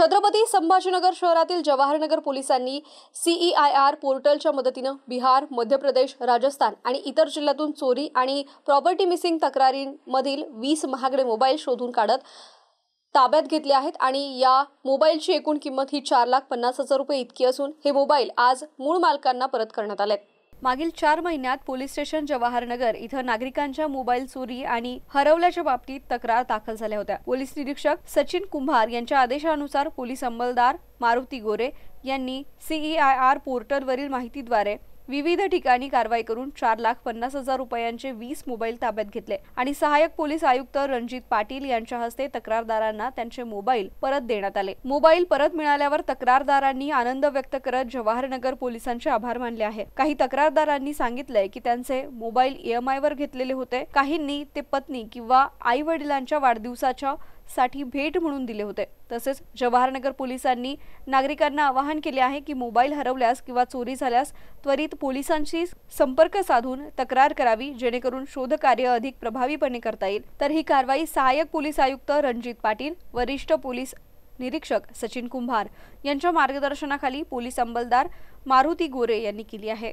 छत्रपती संभाजीनगर शहरातील जवाहरनगर पोलिसांनी CEIR पोर्टलच्या मदतीने बिहार, मध्य प्रदेश, राजस्थान आणि इतर जिल्ह्यातून चोरी आणि प्रॉपर्टी मिसिंग तक्रारींमधील 20 महागडे मोबाईल शोधून काढत ताब्यात घेतले आहेत आणि या मोबाईलची एकूण किंमत ही 4,50,000 रुपये इतकी असून हे मोबाईल आज मूळ मालकांना परत करण्यात आले। मागील 4 महिन्यात पोलीस स्टेशन जवाहरनगर इथं नागरिकांच्या मोबाईल चोरी आणि हरवल्याच्या बाबतीत तक्रार दाखल झाल्या होत्या। पोलीस निरीक्षक सचिन कुंभार यांच्या आदेशानुसार पोलीस अंमलदार मारुती गोरे यांनी CEIR पोर्टलवरील माहितीद्वारे विविध ठिकाणी कारवाई करून 4,50,000 रुपयांचे 20 मोबाईल ताब्यात घेतले आणि सहाय्यक पोलीस आयुक्त रणजित पाटील यांच्या हस्ते तक्रारदारांना त्यांचे मोबाईल परत देण्यात आले। मोबाईल परत मिळाल्यावर तक्रारदारांनी आनंद व्यक्त करत जवाहरनगर पोलिसांचे आभार मानले आहे। काही तक्रारदारांनी सांगितले की त्यांचे मोबाईल EMI वर घेतलेले होते, काहींनी ते पत्नी किंवा आई वडिलांच्या वाढदिवसाच्या साठी भेट म्हणून दिले होते। तसेच जवाहरनगर पोलिसांनी नागरिकांना आवाहन केले आहे की मोबाईल हरवल्यास किंवा चोरी झाल्यास त्वरित पोलिसांशी संपर्क साधून तक्रार करावी, जेणेकरून शोध कार्य अधिक प्रभावीपणे करता येईल। तर ही कारवाई सहाय्यक पोलीस आयुक्त रणजित पाटील, वरिष्ठ पोलीस निरीक्षक सचिन कुंभार यांच्या मार्गदर्शनाखाली पोलीस अंमलदार मारुती गोरे यांनी केली आहे।